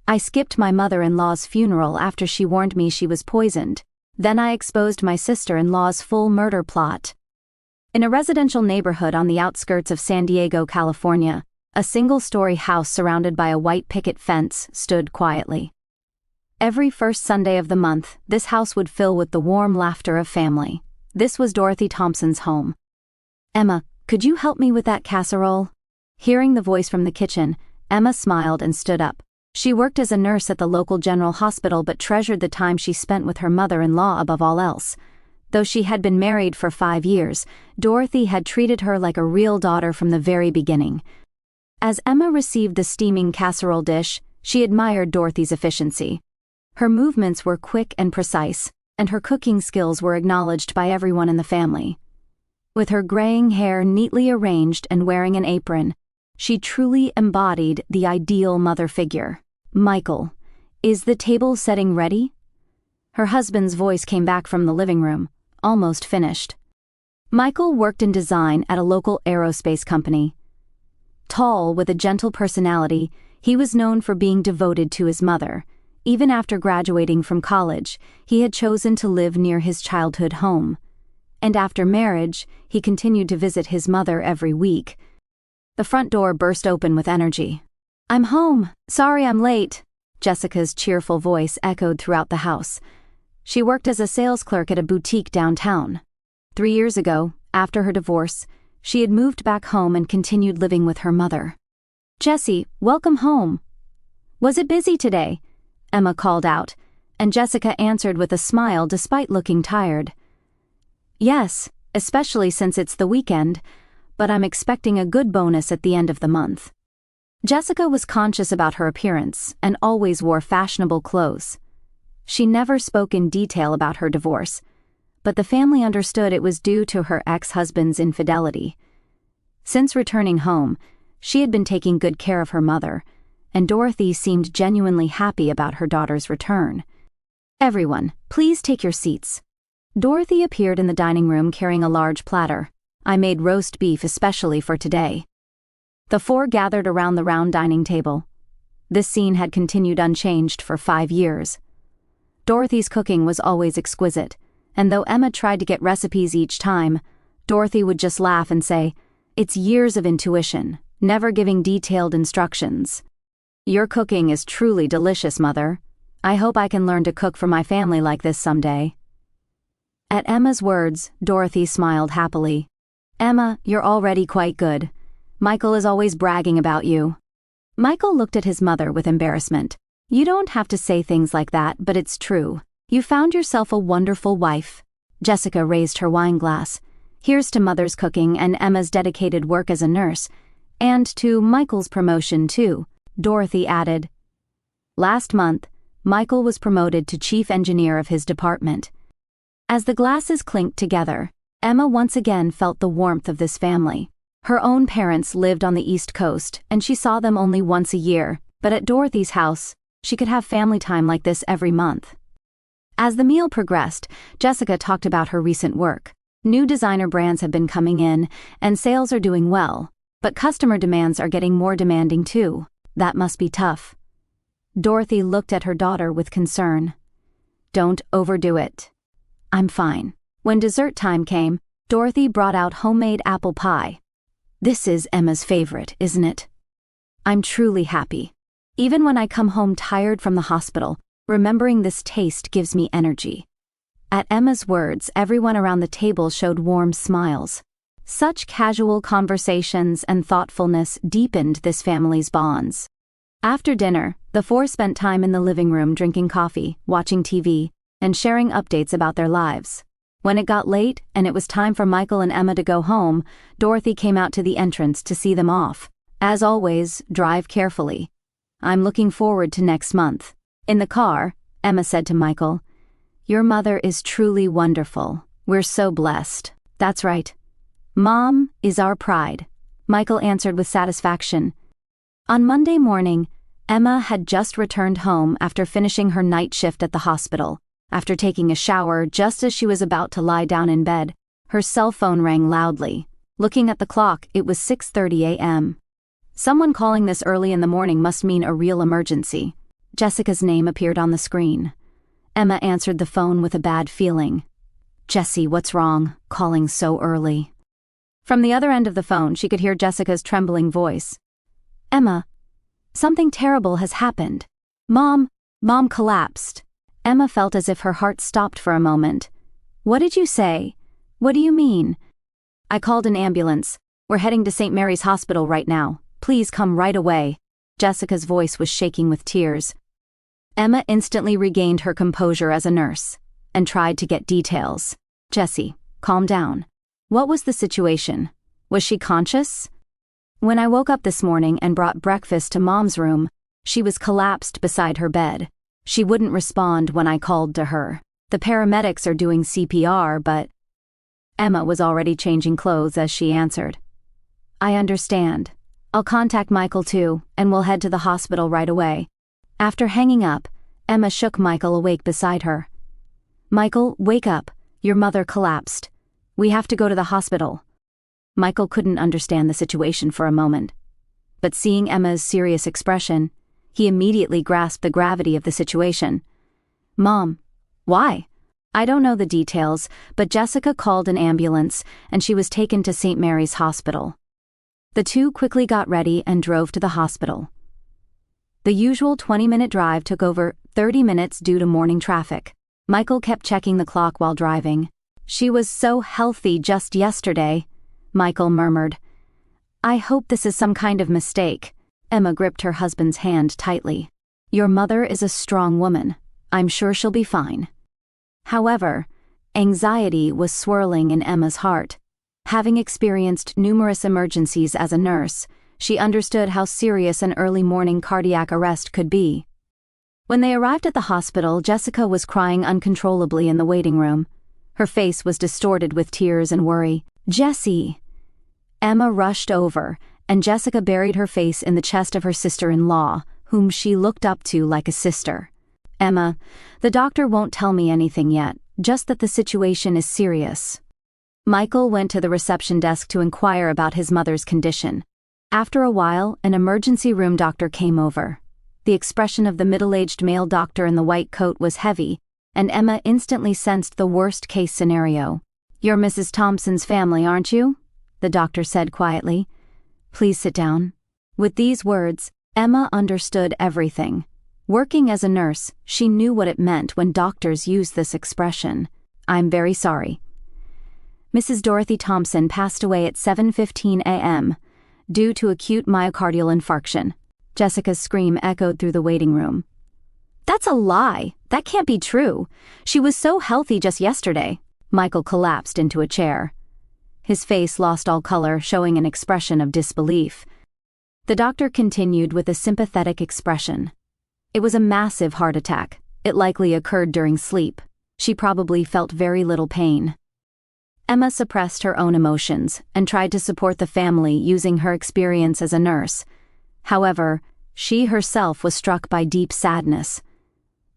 I skipped my mother-in-law's funeral after she warned me she was poisoned. Then I exposed my sister-in-law's full murder plot. In a residential neighborhood on the outskirts of San Diego, California, a single-story house surrounded by a white picket fence stood quietly. Every first Sunday of the month, this house would fill with the warm laughter of family. This was Dorothy Thompson's home. "Emma, could you help me with that casserole?" Hearing the voice from the kitchen, Emma smiled and stood up. She worked as a nurse at the local general hospital but treasured the time she spent with her mother-in-law above all else. Though she had been married for 5 years, Dorothy had treated her like a real daughter from the very beginning. As Emma received the steaming casserole dish, she admired Dorothy's efficiency. Her movements were quick and precise, and her cooking skills were acknowledged by everyone in the family. With her graying hair neatly arranged and wearing an apron, she truly embodied the ideal mother figure. "Michael, is the table setting ready?" Her husband's voice came back from the living room, almost finished. Michael worked in design at a local aerospace company. Tall, with a gentle personality, he was known for being devoted to his mother. Even after graduating from college, he had chosen to live near his childhood home. And after marriage, he continued to visit his mother every week. The front door burst open with energy. "I'm home. Sorry I'm late." Jessica's cheerful voice echoed throughout the house. She worked as a sales clerk at a boutique downtown. 3 years ago, after her divorce, she had moved back home and continued living with her mother. "Jessie, welcome home." "Was it busy today?" Emma called out, and Jessica answered with a smile despite looking tired. "Yes, especially since it's the weekend, but I'm expecting a good bonus at the end of the month." Jessica was conscious about her appearance and always wore fashionable clothes. She never spoke in detail about her divorce, but the family understood it was due to her ex-husband's infidelity. Since returning home, she had been taking good care of her mother, and Dorothy seemed genuinely happy about her daughter's return. "Everyone, please take your seats." Dorothy appeared in the dining room carrying a large platter. "I made roast beef especially for today." The 4 gathered around the round dining table. This scene had continued unchanged for 5 years. Dorothy's cooking was always exquisite, and though Emma tried to get recipes each time, Dorothy would just laugh and say, "It's years of intuition, never giving detailed instructions." "Your cooking is truly delicious, Mother. I hope I can learn to cook for my family like this someday." At Emma's words, Dorothy smiled happily. "Emma, you're already quite good. Michael is always bragging about you." Michael looked at his mother with embarrassment. "You don't have to say things like that, but it's true. You found yourself a wonderful wife." Jessica raised her wine glass. "Here's to Mother's cooking and Emma's dedicated work as a nurse, and to Michael's promotion too," Dorothy added. Last month, Michael was promoted to chief engineer of his department. As the glasses clinked together, Emma once again felt the warmth of this family. Her own parents lived on the East Coast, and she saw them only once a year, but at Dorothy's house, she could have family time like this every month. As the meal progressed, Jessica talked about her recent work. New designer brands have been coming in, and sales are doing well, but customer demands are getting more demanding too. That must be tough. Dorothy looked at her daughter with concern. "Don't overdo it." "I'm fine." When dessert time came, Dorothy brought out homemade apple pie. "This is Emma's favorite, isn't it?" "I'm truly happy. Even when I come home tired from the hospital, remembering this taste gives me energy." At Emma's words, everyone around the table showed warm smiles. Such casual conversations and thoughtfulness deepened this family's bonds. After dinner, the 4 spent time in the living room drinking coffee, watching TV, and sharing updates about their lives. When it got late and it was time for Michael and Emma to go home, Dorothy came out to the entrance to see them off. "As always, drive carefully. I'm looking forward to next month." In the car, Emma said to Michael, "Your mother is truly wonderful. We're so blessed." "That's right. Mom is our pride," Michael answered with satisfaction. On Monday morning, Emma had just returned home after finishing her night shift at the hospital. After taking a shower just as she was about to lie down in bed, her cell phone rang loudly. Looking at the clock, it was 6:30 a.m. Someone calling this early in the morning must mean a real emergency. Jessica's name appeared on the screen. Emma answered the phone with a bad feeling. "Jessie, what's wrong? Calling so early." From the other end of the phone, she could hear Jessica's trembling voice. "Emma, something terrible has happened. Mom collapsed." Emma felt as if her heart stopped for a moment. "What did you say? What do you mean?" "I called an ambulance. We're heading to St. Mary's Hospital right now. Please come right away." Jessica's voice was shaking with tears. Emma instantly regained her composure as a nurse and tried to get details. "Jessie, calm down. What was the situation? Was she conscious?" "When I woke up this morning and brought breakfast to Mom's room, she was collapsed beside her bed. She wouldn't respond when I called to her. The paramedics are doing CPR, but..." Emma was already changing clothes as she answered. "I understand. I'll contact Michael too, and we'll head to the hospital right away." After hanging up, Emma shook Michael awake beside her. "Michael, wake up. Your mother collapsed. We have to go to the hospital." Michael couldn't understand the situation for a moment. But seeing Emma's serious expression, he immediately grasped the gravity of the situation. "Mom, why?" "I don't know the details, but Jessica called an ambulance and she was taken to St. Mary's Hospital." The two quickly got ready and drove to the hospital. The usual 20-minute drive took over 30 minutes due to morning traffic. Michael kept checking the clock while driving. "She was so healthy just yesterday," Michael murmured. "I hope this is some kind of mistake." Emma gripped her husband's hand tightly. "Your mother is a strong woman. I'm sure she'll be fine." However, anxiety was swirling in Emma's heart. Having experienced numerous emergencies as a nurse, she understood how serious an early morning cardiac arrest could be. When they arrived at the hospital, Jessica was crying uncontrollably in the waiting room. Her face was distorted with tears and worry. "Jessie!" Emma rushed over, and Jessica buried her face in the chest of her sister-in-law, whom she looked up to like a sister. "Emma, the doctor won't tell me anything yet, just that the situation is serious." Michael went to the reception desk to inquire about his mother's condition. After a while, an emergency room doctor came over. The expression of the middle-aged male doctor in the white coat was heavy, and Emma instantly sensed the worst-case scenario. "You're Mrs. Thompson's family, aren't you?" the doctor said quietly. "Please sit down." With these words, Emma understood everything. Working as a nurse, she knew what it meant when doctors used this expression. "I'm very sorry. Mrs. Dorothy Thompson passed away at 7:15 a.m. due to acute myocardial infarction." Jessica's scream echoed through the waiting room. "That's a lie. That can't be true. She was so healthy just yesterday." Michael collapsed into a chair. His face lost all color, showing an expression of disbelief. The doctor continued with a sympathetic expression. "It was a massive heart attack. It likely occurred during sleep. She probably felt very little pain." Emma suppressed her own emotions and tried to support the family using her experience as a nurse. However, she herself was struck by deep sadness.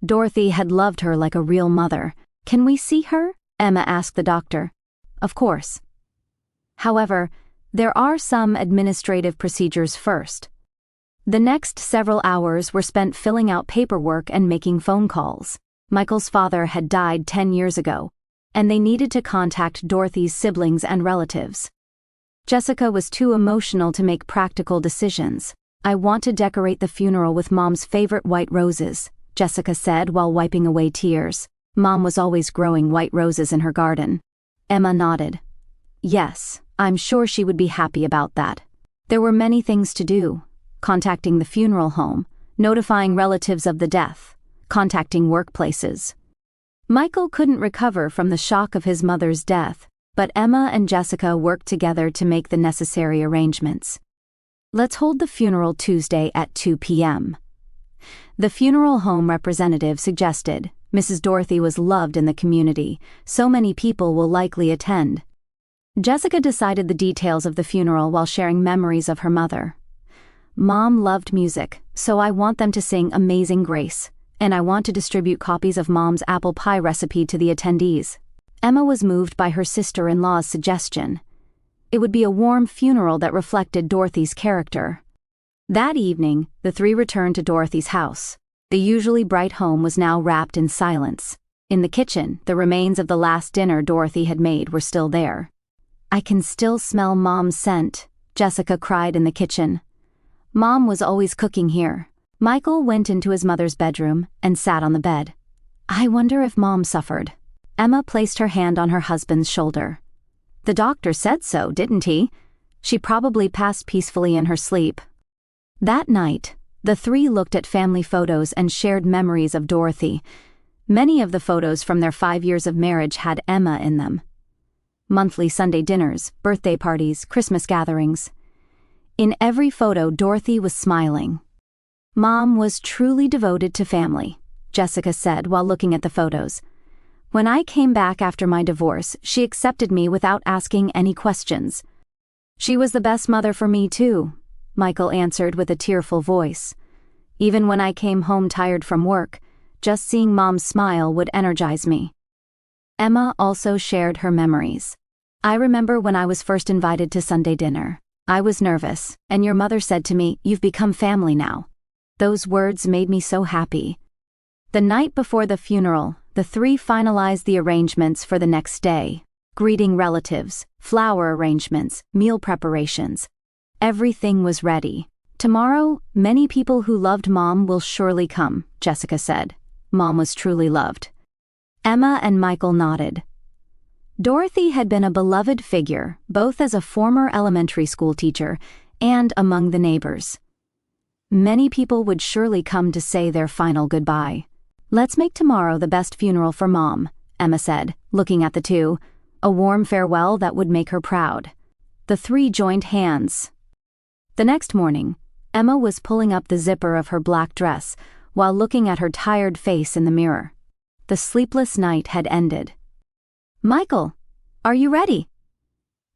Dorothy had loved her like a real mother. "Can we see her?" Emma asked the doctor. "Of course. However, there are some administrative procedures first." The next several hours were spent filling out paperwork and making phone calls. Michael's father had died 10 years ago, and they needed to contact Dorothy's siblings and relatives. Jessica was too emotional to make practical decisions. "I want to decorate the funeral with Mom's favorite white roses," Jessica said while wiping away tears. Mom was always growing white roses in her garden. Emma nodded. "Yes, I'm sure she would be happy about that." There were many things to do: contacting the funeral home, notifying relatives of the death, contacting workplaces. Michael couldn't recover from the shock of his mother's death, but Emma and Jessica worked together to make the necessary arrangements. "Let's hold the funeral Tuesday at 2 p.m. The funeral home representative suggested. Mrs. Dorothy was loved in the community, so many people will likely attend. Jessica decided the details of the funeral while sharing memories of her mother. "Mom loved music, so I want them to sing Amazing Grace, and I want to distribute copies of Mom's apple pie recipe to the attendees." Emma was moved by her sister-in-law's suggestion. It would be a warm funeral that reflected Dorothy's character. That evening, the three returned to Dorothy's house. The usually bright home was now wrapped in silence. In the kitchen, the remains of the last dinner Dorothy had made were still there. "I can still smell Mom's scent," Jessica cried in the kitchen. Mom was always cooking here. Michael went into his mother's bedroom and sat on the bed. "I wonder if Mom suffered." Emma placed her hand on her husband's shoulder. "The doctor said so, didn't he? She probably passed peacefully in her sleep." That night, the three looked at family photos and shared memories of Dorothy. Many of the photos from their 5 years of marriage had Emma in them. Monthly Sunday dinners, birthday parties, Christmas gatherings. In every photo, Dorothy was smiling. "Mom was truly devoted to family," Jessica said while looking at the photos. "When I came back after my divorce, she accepted me without asking any questions." "She was the best mother for me too," Michael answered with a tearful voice. "Even when I came home tired from work, just seeing Mom smile would energize me." Emma also shared her memories. "I remember when I was first invited to Sunday dinner. I was nervous, and your mother said to me, 'You've become family now.' Those words made me so happy." The night before the funeral, the three finalized the arrangements for the next day. Greeting relatives, flower arrangements, meal preparations. Everything was ready. "Tomorrow, many people who loved Mom will surely come," Jessica said. Mom was truly loved. Emma and Michael nodded. Dorothy had been a beloved figure, both as a former elementary school teacher and among the neighbors. Many people would surely come to say their final goodbye. "Let's make tomorrow the best funeral for Mom," Emma said, looking at the two. A warm farewell that would make her proud. The three joined hands. The next morning, Emma was pulling up the zipper of her black dress while looking at her tired face in the mirror. The sleepless night had ended. "Michael, are you ready?"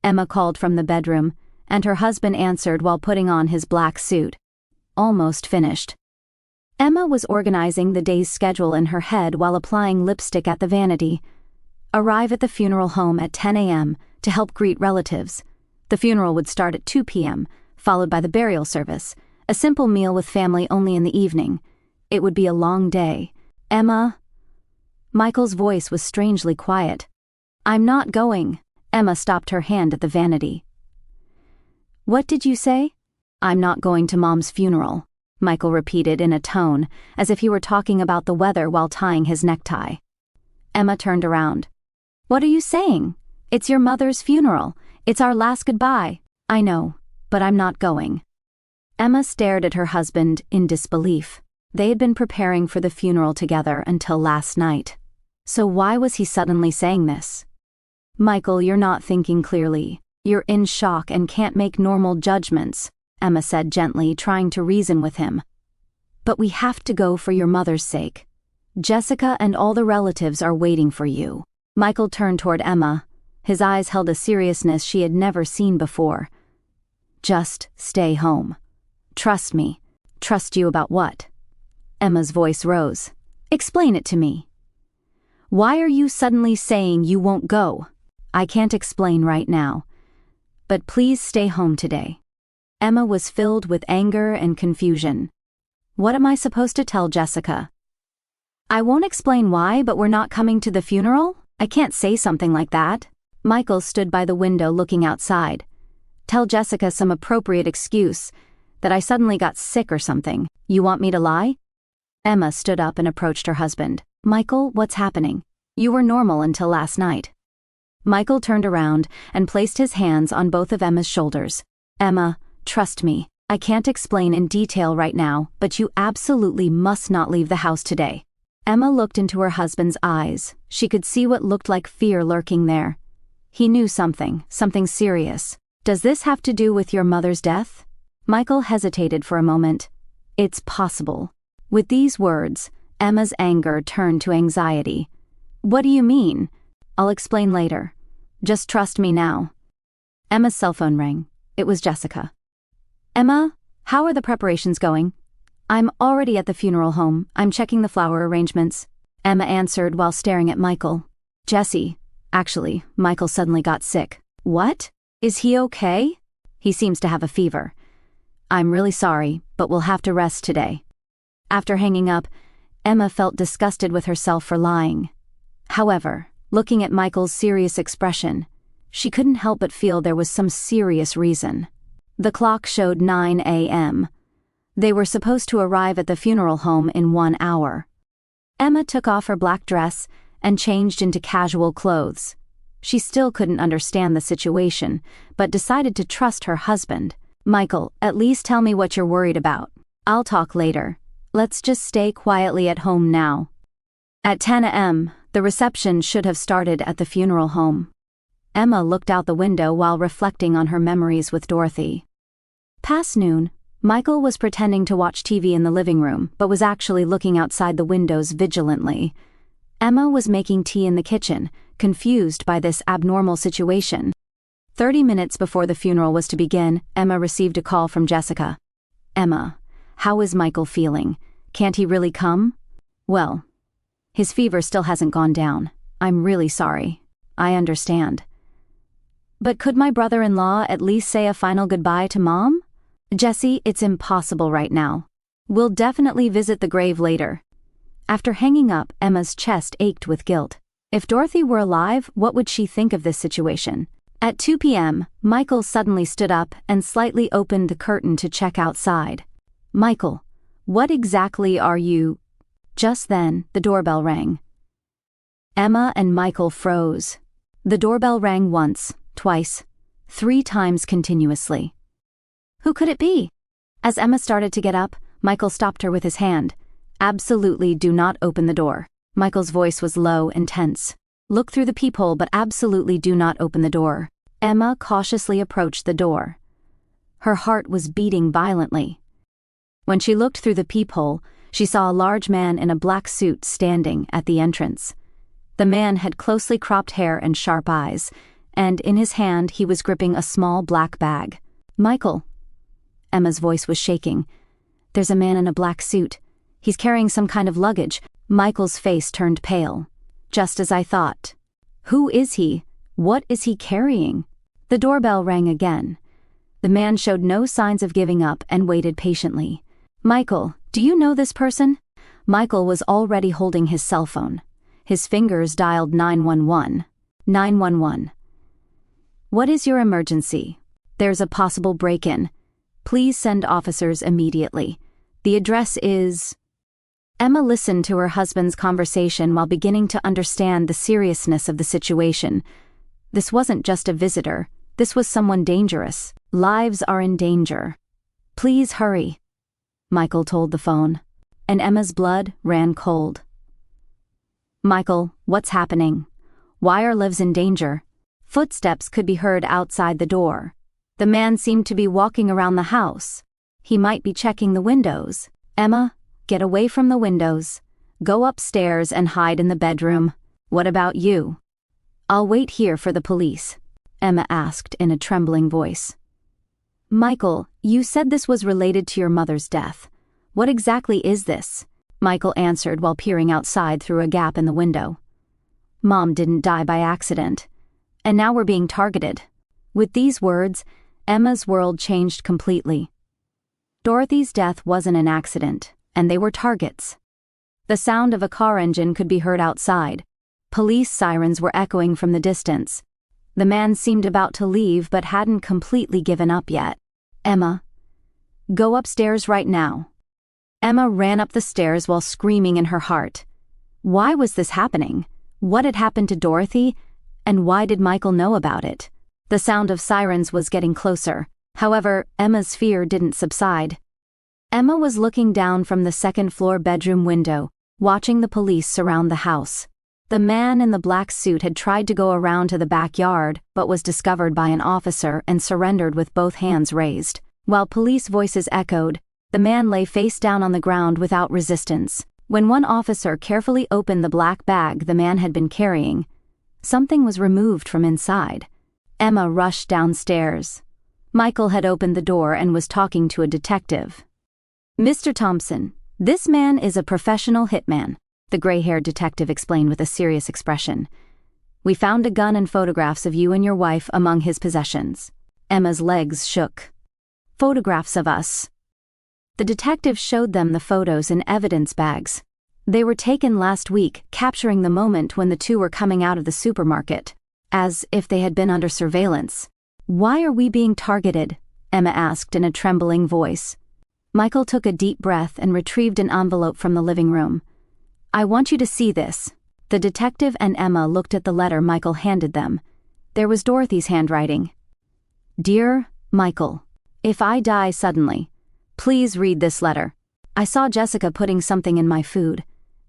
Emma called from the bedroom, and her husband answered while putting on his black suit. "Almost finished." Emma was organizing the day's schedule in her head while applying lipstick at the vanity. Arrive at the funeral home at 10 a.m. to help greet relatives. The funeral would start at 2 p.m., followed by the burial service, a simple meal with family only in the evening. It would be a long day. "Emma?" Michael's voice was strangely quiet. "I'm not going." Emma stopped her hand at the vanity. "What did you say?" "I'm not going to Mom's funeral," Michael repeated in a tone as if he were talking about the weather while tying his necktie. Emma turned around. "What are you saying? It's your mother's funeral. It's our last goodbye." "I know, but I'm not going." Emma stared at her husband in disbelief. They had been preparing for the funeral together until last night. So why was he suddenly saying this? "Michael, you're not thinking clearly. You're in shock and can't make normal judgments," Emma said gently, trying to reason with him. "But we have to go for your mother's sake. Jessica and all the relatives are waiting for you." Michael turned toward Emma. His eyes held a seriousness she had never seen before. "Just stay home. Trust me." "Trust you about what?" Emma's voice rose. "Explain it to me. Why are you suddenly saying you won't go?" "I can't explain right now. But please stay home today." Emma was filled with anger and confusion. "What am I supposed to tell Jessica?" "I won't explain why, but we're not coming to the funeral? I can't say something like that." Michael stood by the window looking outside. "Tell Jessica some appropriate excuse, that I suddenly got sick or something. You want me to lie?" Emma stood up and approached her husband. "Michael, what's happening? You were normal until last night." Michael turned around and placed his hands on both of Emma's shoulders. "Emma, trust me. I can't explain in detail right now, but you absolutely must not leave the house today." Emma looked into her husband's eyes. She could see what looked like fear lurking there. He knew something serious. "Does this have to do with your mother's death?" Michael hesitated for a moment. "It's possible." With these words, Emma's anger turned to anxiety. "What do you mean?" "I'll explain later. Just trust me now." Emma's cell phone rang. It was Jessica. "Emma, how are the preparations going?" "I'm already at the funeral home. I'm checking the flower arrangements," Emma answered while staring at Michael. "Jessie, actually, Michael suddenly got sick." "What? Is he okay?" "He seems to have a fever." "I'm really sorry, but we'll have to rest today." After hanging up, Emma felt disgusted with herself for lying. However, looking at Michael's serious expression, she couldn't help but feel there was some serious reason. The clock showed 9 a.m. They were supposed to arrive at the funeral home in 1 hour. Emma took off her black dress and changed into casual clothes. She still couldn't understand the situation, but decided to trust her husband. "Michael, at least tell me what you're worried about. I'll talk later. Let's just stay quietly at home now." At 10 a.m., the reception should have started at the funeral home. Emma looked out the window while reflecting on her memories with Dorothy. Past noon, Michael was pretending to watch TV in the living room, but was actually looking outside the windows vigilantly. Emma was making tea in the kitchen, confused by this abnormal situation. 30 minutes before the funeral was to begin, Emma received a call from Jessica. "Emma, how is Michael feeling? Can't he really come?" "Well, his fever still hasn't gone down. I'm really sorry. I understand. But could my brother-in-law at least say a final goodbye to Mom?" "Jessie, it's impossible right now. We'll definitely visit the grave later." After hanging up, Emma's chest ached with guilt. If Dorothy were alive, what would she think of this situation? At 2 p.m., Michael suddenly stood up and slightly opened the curtain to check outside. "Michael, what exactly are you—" Just then, the doorbell rang. Emma and Michael froze. The doorbell rang once, twice, 3 times continuously. Who could it be? As Emma started to get up, Michael stopped her with his hand. "Absolutely do not open the door." Michael's voice was low and tense. "Look through the peephole, but absolutely do not open the door." Emma cautiously approached the door. Her heart was beating violently. When she looked through the peephole, she saw a large man in a black suit standing at the entrance. The man had closely cropped hair and sharp eyes, and in his hand he was gripping a small black bag. "Michael." Emma's voice was shaking. "There's a man in a black suit. He's carrying some kind of luggage." Michael's face turned pale. "Just as I thought. Who is he? What is he carrying?" The doorbell rang again. The man showed no signs of giving up and waited patiently. "Michael, do you know this person?" Michael was already holding his cell phone. His fingers dialed 911. 911. "What is your emergency?" "There's a possible break-in. Please send officers immediately. The address is..." Emma listened to her husband's conversation while beginning to understand the seriousness of the situation. This wasn't just a visitor. This was someone dangerous. Lives are in danger. "Please hurry," Michael told the phone, and Emma's blood ran cold. "Michael, what's happening? Why are lives in danger?" Footsteps could be heard outside the door. The man seemed to be walking around the house. He might be checking the windows. "Emma, get away from the windows. Go upstairs and hide in the bedroom." "What about you?" "I'll wait here for the police," Emma asked in a trembling voice. "Michael, you said this was related to your mother's death. What exactly is this?" Michael answered while peering outside through a gap in the window. "Mom didn't die by accident. And now we're being targeted." With these words, Emma's world changed completely. Dorothy's death wasn't an accident, and they were targets. The sound of a car engine could be heard outside. Police sirens were echoing from the distance. The man seemed about to leave but hadn't completely given up yet. "Emma, go upstairs right now." Emma ran up the stairs while screaming in her heart. Why was this happening? What had happened to Dorothy? And why did Michael know about it? The sound of sirens was getting closer. However, Emma's fear didn't subside. Emma was looking down from the second-floor bedroom window, watching the police surround the house. The man in the black suit had tried to go around to the backyard, but was discovered by an officer and surrendered with both hands raised. While police voices echoed, the man lay face down on the ground without resistance. When one officer carefully opened the black bag the man had been carrying, something was removed from inside. Emma rushed downstairs. Michael had opened the door and was talking to a detective. "Mr. Thompson, this man is a professional hitman," the gray-haired detective explained with a serious expression. "We found a gun and photographs of you and your wife among his possessions." Emma's legs shook. "Photographs of us?" The detective showed them the photos in evidence bags. They were taken last week, capturing the moment when the two were coming out of the supermarket, as if they had been under surveillance. Why are we being targeted? Emma asked in a trembling voice. Michael took a deep breath and retrieved an envelope from the living room. I want you to see this. The detective and Emma looked at the letter Michael handed them. There was Dorothy's handwriting. Dear Michael, if I die suddenly, please read this letter. I saw Jessica putting something in my food.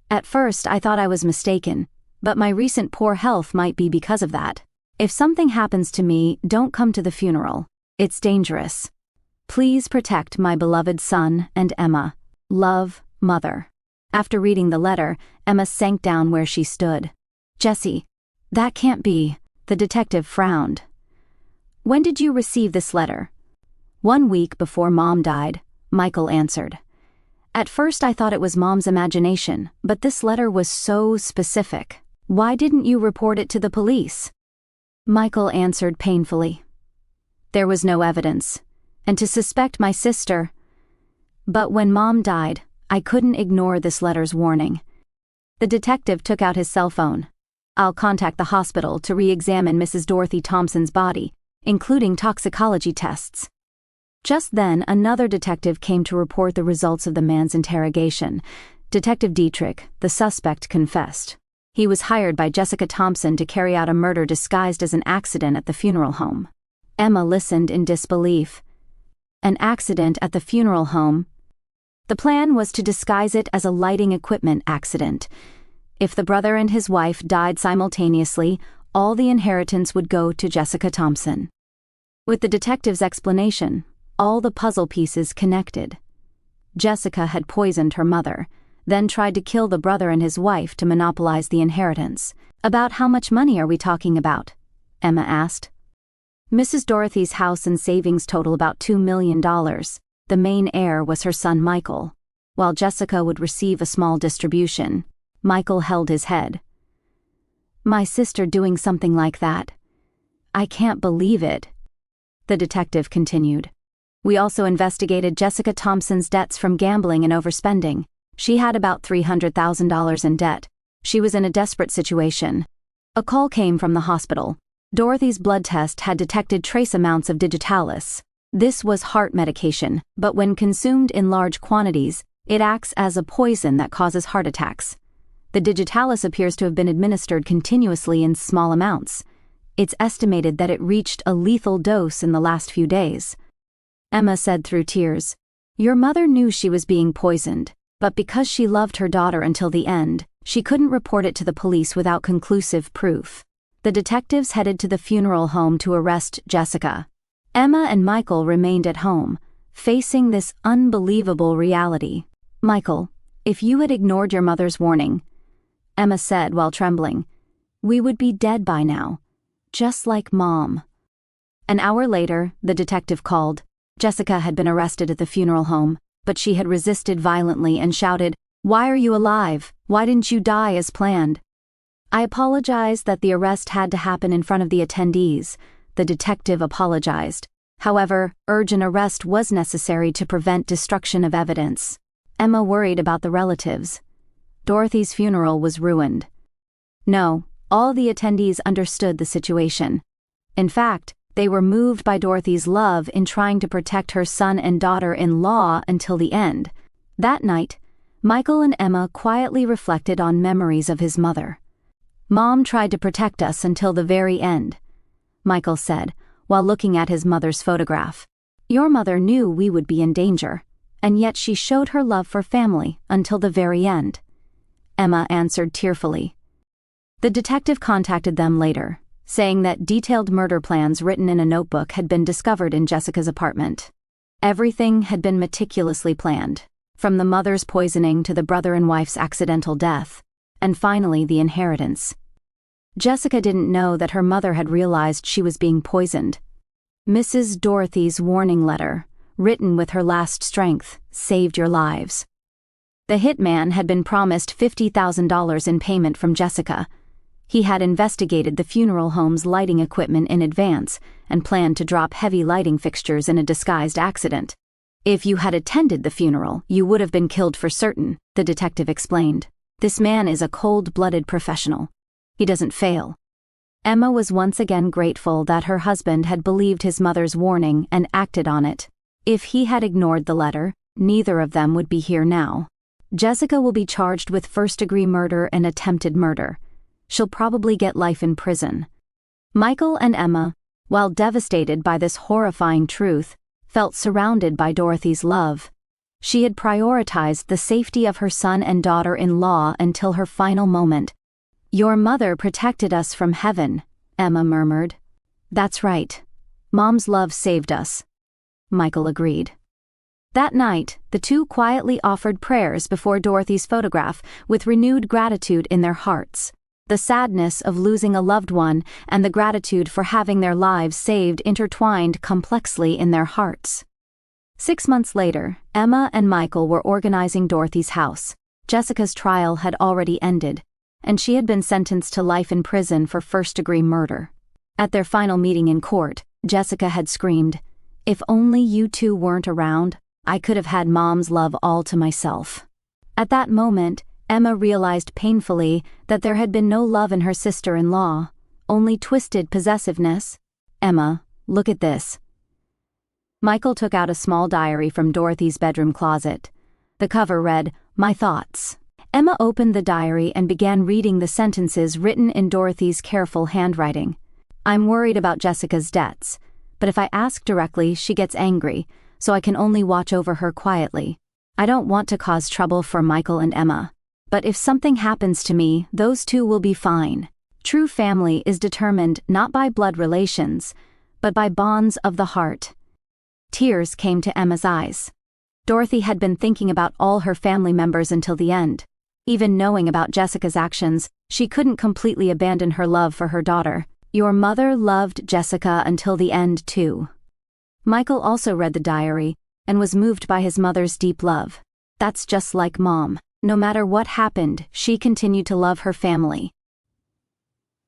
At first I thought I was mistaken, but my recent poor health might be because of that. If something happens to me, don't come to the funeral. It's dangerous. Please protect my beloved son and Emma. Love, Mother. After reading the letter, Emma sank down where she stood. Jessie, that can't be. The detective frowned. When did you receive this letter? 1 week before Mom died, Michael answered. At first I thought it was Mom's imagination, but this letter was so specific. Why didn't you report it to the police? Michael answered painfully. There was no evidence, and to suspect my sister. But when Mom died, I couldn't ignore this letter's warning. The detective took out his cell phone. I'll contact the hospital to re-examine Mrs. Dorothy Thompson's body, including toxicology tests. Just then, another detective came to report the results of the man's interrogation. Detective Dietrich, the suspect, confessed. He was hired by Jessica Thompson to carry out a murder disguised as an accident at the funeral home. Emma listened in disbelief. An accident at the funeral home? The plan was to disguise it as a lighting equipment accident. If the brother and his wife died simultaneously, all the inheritance would go to Jessica Thompson. With the detective's explanation, all the puzzle pieces connected. Jessica had poisoned her mother, then tried to kill the brother and his wife to monopolize the inheritance. About how much money are we talking about? Emma asked. Mrs. Dorothy's house and savings total about $2 million. The main heir was her son Michael. While Jessica would receive a small distribution, Michael held his head. My sister doing something like that. I can't believe it. The detective continued. We also investigated Jessica Thompson's debts from gambling and overspending. She had about $300,000 in debt. She was in a desperate situation. A call came from the hospital. Dorothy's blood test had detected trace amounts of digitalis. This was heart medication, but when consumed in large quantities, it acts as a poison that causes heart attacks. The digitalis appears to have been administered continuously in small amounts. It's estimated that it reached a lethal dose in the last few days. Emma said through tears, Your mother knew she was being poisoned, but because she loved her daughter until the end, she couldn't report it to the police without conclusive proof. The detectives headed to the funeral home to arrest Jessica. Emma and Michael remained at home, facing this unbelievable reality. Michael, if you had ignored your mother's warning, Emma said while trembling, we would be dead by now, just like Mom. An hour later, the detective called. Jessica had been arrested at the funeral home, but she had resisted violently and shouted, Why are you alive? Why didn't you die as planned? I apologize that the arrest had to happen in front of the attendees. The detective apologized. However, urgent arrest was necessary to prevent destruction of evidence. Emma worried about the relatives. Dorothy's funeral was ruined. No, all the attendees understood the situation. In fact, they were moved by Dorothy's love in trying to protect her son and daughter-in-law until the end. That night, Michael and Emma quietly reflected on memories of his mother. Mom tried to protect us until the very end, Michael said, while looking at his mother's photograph. Your mother knew we would be in danger, and yet she showed her love for family until the very end, Emma answered tearfully. The detective contacted them later, saying that detailed murder plans written in a notebook had been discovered in Jessica's apartment. Everything had been meticulously planned, from the mother's poisoning to the brother and wife's accidental death, and finally the inheritance. Jessica didn't know that her mother had realized she was being poisoned. Mrs. Dorothy's warning letter, written with her last strength, saved your lives. The hitman had been promised $50,000 in payment from Jessica. He had investigated the funeral home's lighting equipment in advance and planned to drop heavy lighting fixtures in a disguised accident. If you had attended the funeral, you would have been killed for certain, the detective explained. This man is a cold-blooded professional. He doesn't fail. Emma was once again grateful that her husband had believed his mother's warning and acted on it. If he had ignored the letter, neither of them would be here now. Jessica will be charged with first-degree murder and attempted murder. She'll probably get life in prison. Michael and Emma, while devastated by this horrifying truth, felt surrounded by Dorothy's love. She had prioritized the safety of her son and daughter-in-law until her final moment. "Your mother protected us from heaven," Emma murmured. "That's right. Mom's love saved us," Michael agreed. That night, the two quietly offered prayers before Dorothy's photograph with renewed gratitude in their hearts. The sadness of losing a loved one and the gratitude for having their lives saved intertwined complexly in their hearts. 6 months later, Emma and Michael were organizing Dorothy's house. Jessica's trial had already ended, and she had been sentenced to life in prison for first-degree murder. At their final meeting in court, Jessica had screamed, "If only you two weren't around, I could have had Mom's love all to myself." At that moment, Emma realized painfully that there had been no love in her sister-in-law, only twisted possessiveness. "Emma, look at this." Michael took out a small diary from Dorothy's bedroom closet. The cover read, "My Thoughts." Emma opened the diary and began reading the sentences written in Dorothy's careful handwriting. "I'm worried about Jessica's debts, but if I ask directly, she gets angry, so I can only watch over her quietly. I don't want to cause trouble for Michael and Emma. But if something happens to me, those two will be fine. True family is determined not by blood relations, but by bonds of the heart." Tears came to Emma's eyes. Dorothy had been thinking about all her family members until the end. Even knowing about Jessica's actions, she couldn't completely abandon her love for her daughter. "Your mother loved Jessica until the end, too." Michael also read the diary and was moved by his mother's deep love. That's just like Mom. No matter what happened, she continued to love her family.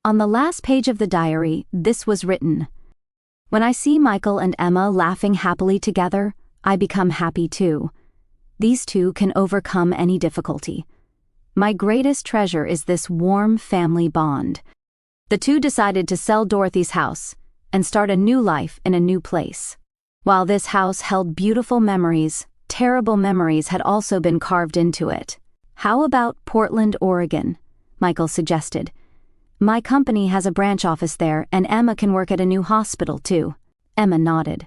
On the last page of the diary, this was written, "When I see Michael and Emma laughing happily together, I become happy too. These two can overcome any difficulty. My greatest treasure is this warm family bond." The two decided to sell Dorothy's house and start a new life in a new place. While this house held beautiful memories, terrible memories had also been carved into it. "How about Portland, Oregon?" Michael suggested. "My company has a branch office there, and Emma can work at a new hospital, too." Emma nodded.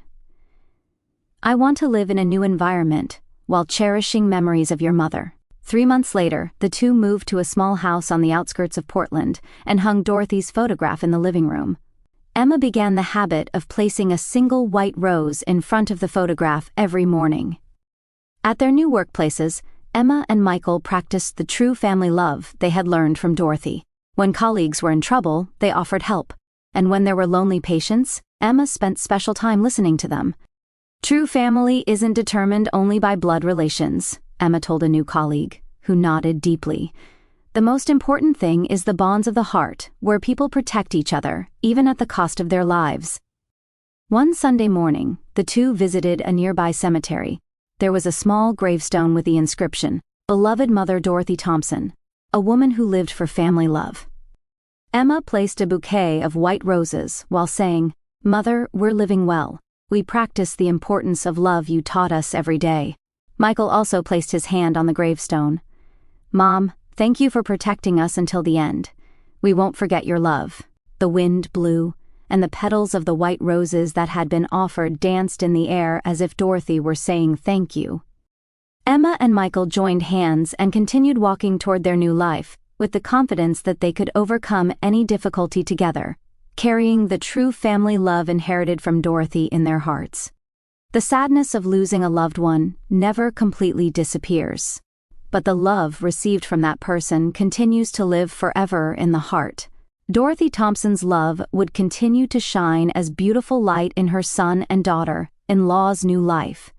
"I want to live in a new environment, while cherishing memories of your mother." 3 months later, the two moved to a small house on the outskirts of Portland and hung Dorothy's photograph in the living room. Emma began the habit of placing a single white rose in front of the photograph every morning. At their new workplaces, Emma and Michael practiced the true family love they had learned from Dorothy. When colleagues were in trouble, they offered help, and when there were lonely patients, Emma spent special time listening to them. "True family isn't determined only by blood relations," Emma told a new colleague, who nodded deeply. "The most important thing is the bonds of the heart, where people protect each other, even at the cost of their lives." One Sunday morning, the two visited a nearby cemetery. There was a small gravestone with the inscription, "Beloved Mother Dorothy Thompson, a woman who lived for family love." Emma placed a bouquet of white roses while saying, "Mother, we're living well. We practice the importance of love you taught us every day." Michael also placed his hand on the gravestone. "Mom, thank you for protecting us until the end. We won't forget your love." The wind blew, and the petals of the white roses that had been offered danced in the air as if Dorothy were saying thank you. Emma and Michael joined hands and continued walking toward their new life, with the confidence that they could overcome any difficulty together, carrying the true family love inherited from Dorothy in their hearts. The sadness of losing a loved one never completely disappears, but the love received from that person continues to live forever in the heart. Dorothy Thompson's love would continue to shine as beautiful light in her son and daughter-in-law's new life.